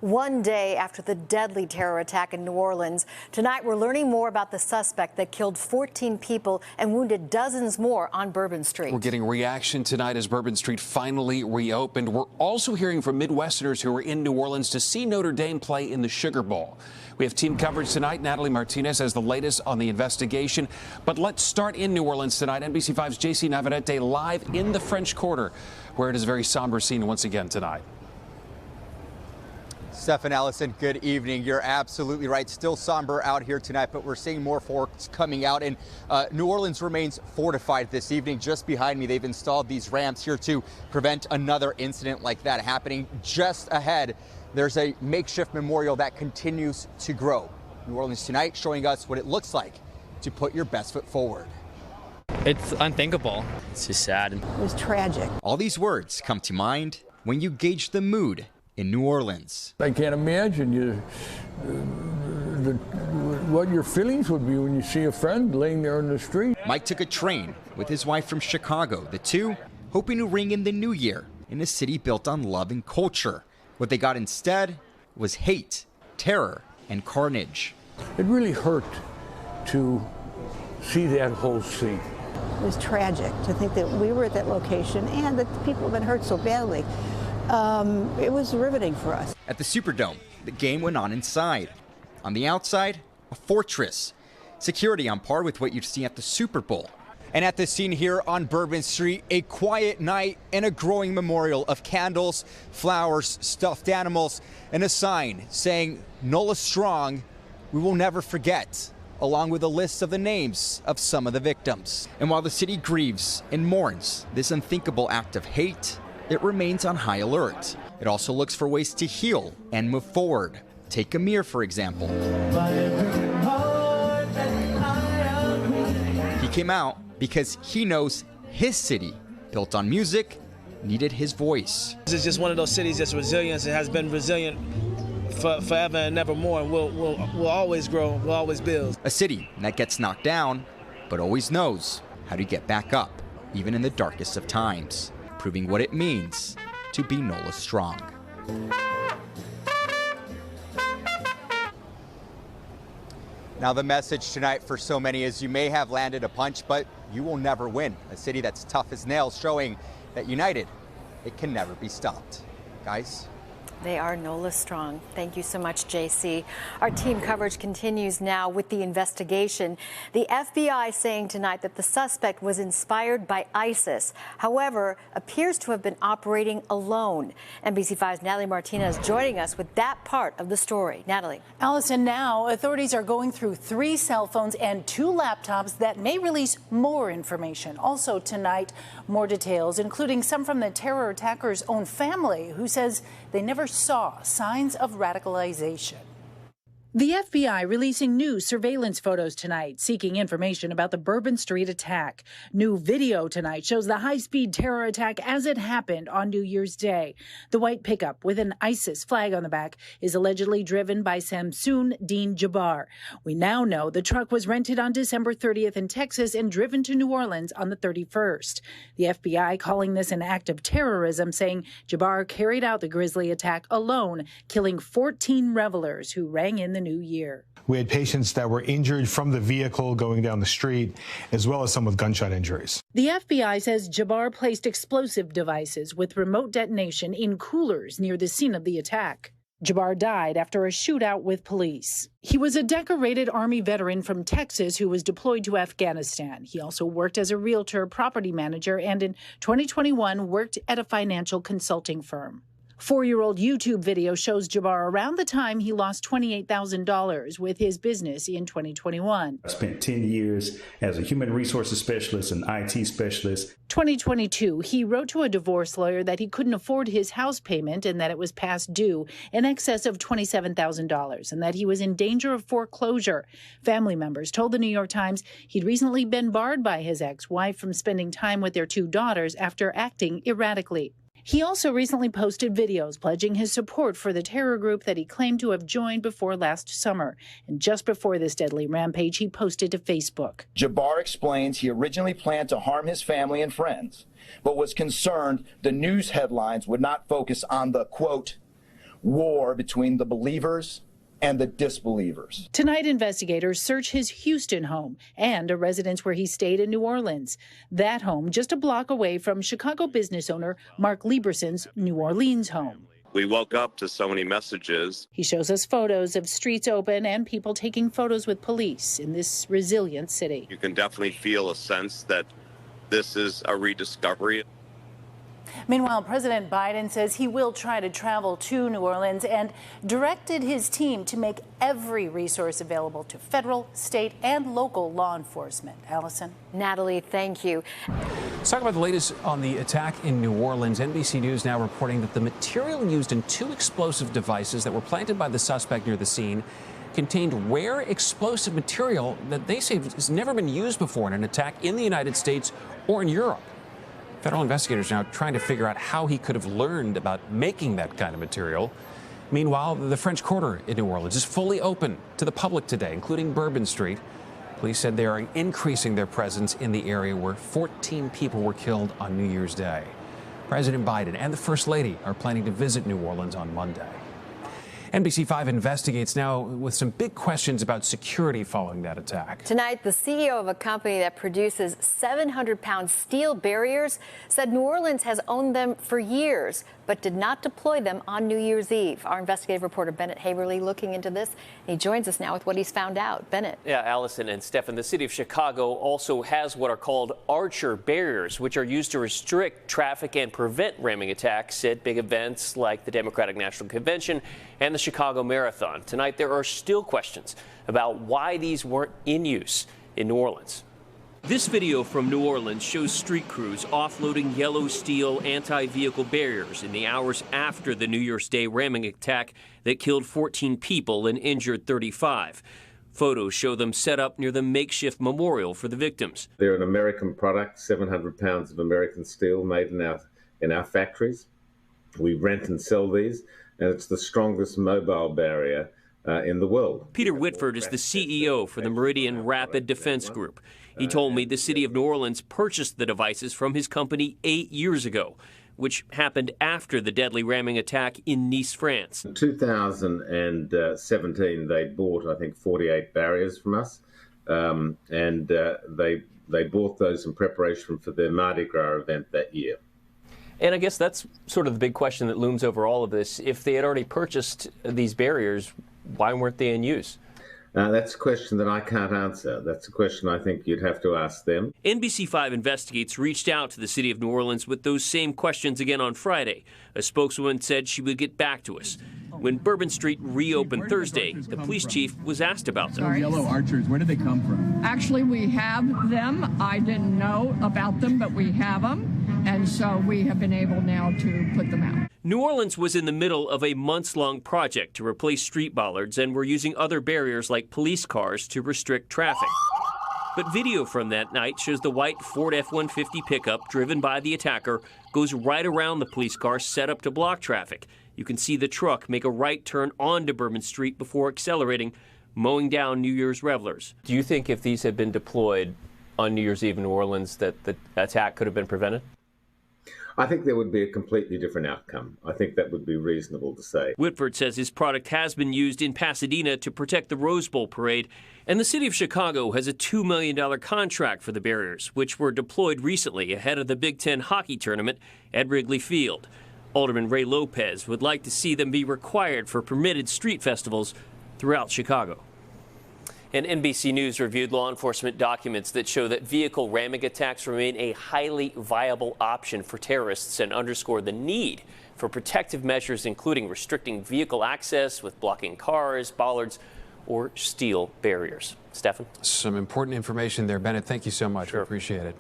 one day after the deadly terror attack in New Orleans. Tonight, we're learning more about the suspect that killed 14 people and wounded dozens more on Bourbon Street. We're getting reaction tonight as Bourbon Street finally reopened. We're also hearing from Midwesterners who were in New Orleans to see Notre Dame play in the Sugar Bowl. We have team coverage tonight. Natalie Martinez has the latest on the investigation. But let's start in New Orleans tonight. NBC5's JC Navarrete live in the French Quarter, where it is a very somber scene once again tonight. Stephen Ellison, good evening. You're absolutely right. Still somber out here tonight, but we're seeing more folks coming out. And New Orleans remains fortified this evening. Just behind me, they've installed these ramps here to prevent another incident like that happening. Just ahead, there's a makeshift memorial that continues to grow. New Orleans tonight showing us what it looks like to put your best foot forward. It's unthinkable. It's just sad. It was tragic. All these words come to mind when you gauge the mood in New Orleans. I can't imagine what your feelings would be when you see a friend laying there on the street. Mike took a train with his wife from Chicago, the two hoping to ring in the new year in a city built on love and culture. What they got instead was hate, terror, and carnage. It really hurt to see that whole scene. It was tragic to think that we were at that location and that the people have been hurt so badly. It was riveting for us. At the Superdome, the game went on inside. On the outside, a fortress. Security on par with what you'd see at the Super Bowl. And at the scene here on Bourbon Street, a quiet night and a growing memorial of candles, flowers, stuffed animals, and a sign saying, "Nola Strong, we will never forget," along with a list of the names of some of the victims. And while the city grieves and mourns this unthinkable act of hate, it remains on high alert. It also looks for ways to heal and move forward. Take Amir, for example. He came out because he knows his city, built on music, needed his voice. It's just one of those cities that's resilient. It has been resilient forever and never more, and we'll always grow, we'll always build. A city that gets knocked down, but always knows how to get back up, even in the darkest of times, proving what it means to be Nola Strong. Now the message tonight for so many is you may have landed a punch, but you will never win. A city that's tough as nails, showing that united, it can never be stopped. Guys? They are Nola Strong. Thank you so much, JC. Our team coverage continues now with the investigation. The FBI saying tonight that the suspect was inspired by ISIS, however, appears to have been operating alone. NBC5's Natalie Martinez joining us with that part of the story. Natalie. Allison, now authorities are going through 3 cell phones and 2 laptops that may release more information. Also tonight, more details, including some from the terror attacker's own family, who says they never saw signs of radicalization. The FBI releasing new surveillance photos tonight, seeking information about the Bourbon Street attack. New video tonight shows the high-speed terror attack as it happened on New Year's Day. The white pickup with an ISIS flag on the back is allegedly driven by Samsoon Dean Jabbar. We now know the truck was rented on December 30th in Texas and driven to New Orleans on the 31st. The FBI calling this an act of terrorism, saying Jabbar carried out the grisly attack alone, killing 14 revelers who rang in the new year. We had patients that were injured from the vehicle going down the street, as well as some with gunshot injuries. The FBI says Jabbar placed explosive devices with remote detonation in coolers near the scene of the attack. Jabbar died after a shootout with police. He was a decorated Army veteran from Texas who was deployed to Afghanistan. He also worked as a realtor, property manager, and in 2021 worked at a financial consulting firm. 4-year-old YouTube video shows Jabbar around the time he lost $28,000 with his business in 2021. I spent 10 years as a human resources specialist and IT specialist. 2022, he wrote to a divorce lawyer that he couldn't afford his house payment and that it was past due in excess of $27,000 and that he was in danger of foreclosure. Family members told the New York Times he'd recently been barred by his ex-wife from spending time with their 2 daughters after acting erratically. He also recently posted videos pledging his support for the terror group that he claimed to have joined before last summer. And just before this deadly rampage, he posted to Facebook. Jabbar explains he originally planned to harm his family and friends, but was concerned the news headlines would not focus on the, quote, war between the believers and the disbelievers. Tonight, investigators search his Houston home and a residence where he stayed in New Orleans. That home just a block away from Chicago business owner Mark Lieberson's New Orleans home. We woke up to so many messages. He shows us photos of streets open and people taking photos with police in this resilient city. You can definitely feel a sense that this is a rediscovery. Meanwhile, President Biden says he will try to travel to New Orleans and directed his team to make every resource available to federal, state, and local law enforcement. Allison? Natalie, thank you. Let's talk about the latest on the attack in New Orleans. NBC News now reporting that the material used in 2 explosive devices that were planted by the suspect near the scene contained rare explosive material that they say has never been used before in an attack in the United States or in Europe. Federal investigators now trying to figure out how he could have learned about making that kind of material. Meanwhile, the French Quarter in New Orleans is fully open to the public today, including Bourbon Street. Police said they are increasing their presence in the area where 14 people were killed on New Year's Day. President Biden and the First Lady are planning to visit New Orleans on Monday. NBC5 investigates now with some big questions about security following that attack. Tonight, the CEO of a company that produces 700-pound steel barriers said New Orleans has owned them for years, but did not deploy them on New Year's Eve. Our investigative reporter Bennett Haeberle looking into this. He joins us now with what he's found out. Bennett. Yeah, Allison and Stefan, the city of Chicago also has what are called Archer barriers, which are used to restrict traffic and prevent ramming attacks at big events like the Democratic National Convention and the Chicago Marathon. Tonight, there are still questions about why these weren't in use in New Orleans. This video from New Orleans shows street crews offloading yellow steel anti-vehicle barriers in the hours after the New Year's Day ramming attack that killed 14 people and injured 35. Photos show them set up near the makeshift memorial for the victims. They're an American product, 700 pounds of American steel made in our factories. We rent and sell these, and it's the strongest mobile barrier in the world. Peter Whitford is the CEO for the Meridian Rapid Defense Group. He told me the city of New Orleans purchased the devices from his company 8 years ago, which happened after the deadly ramming attack in Nice, France. In 2017, they bought, I think, 48 barriers from us, and they bought those in preparation for their Mardi Gras event that year. And I guess that's sort of the big question that looms over all of this. If they had already purchased these barriers, why weren't they in use? That's a question that I can't answer. That's a question I think you'd have to ask them. NBC5 Investigates reached out to the city of New Orleans with those same questions again on Friday. A spokeswoman said she would get back to us. When Bourbon Street reopened Thursday, the police chief was asked about them. Those yellow Archers, where did they come from? Actually, we have them. I didn't know about them, but we have them. And so we have been able now to put them out. New Orleans was in the middle of a months-long project to replace street bollards and were using other barriers like police cars to restrict traffic. But video from that night shows the white Ford F-150 pickup driven by the attacker goes right around the police car set up to block traffic. You can see the truck make a right turn onto Bourbon Street before accelerating, mowing down New Year's revelers. Do you think if these had been deployed on New Year's Eve in New Orleans that the attack could have been prevented? I think there would be a completely different outcome. I think that would be reasonable to say. Whitford says his product has been used in Pasadena to protect the Rose Bowl parade, and the city of Chicago has a $2 million contract for the barriers, which were deployed recently ahead of the Big Ten hockey tournament at Wrigley Field. Alderman Ray Lopez would like to see them be required for permitted street festivals throughout Chicago. And NBC News reviewed law enforcement documents that show that vehicle ramming attacks remain a highly viable option for terrorists and underscore the need for protective measures, including restricting vehicle access with blocking cars, bollards, or steel barriers. Stefan? Some important information there, Bennett. Thank you so much. Sure. We appreciate it.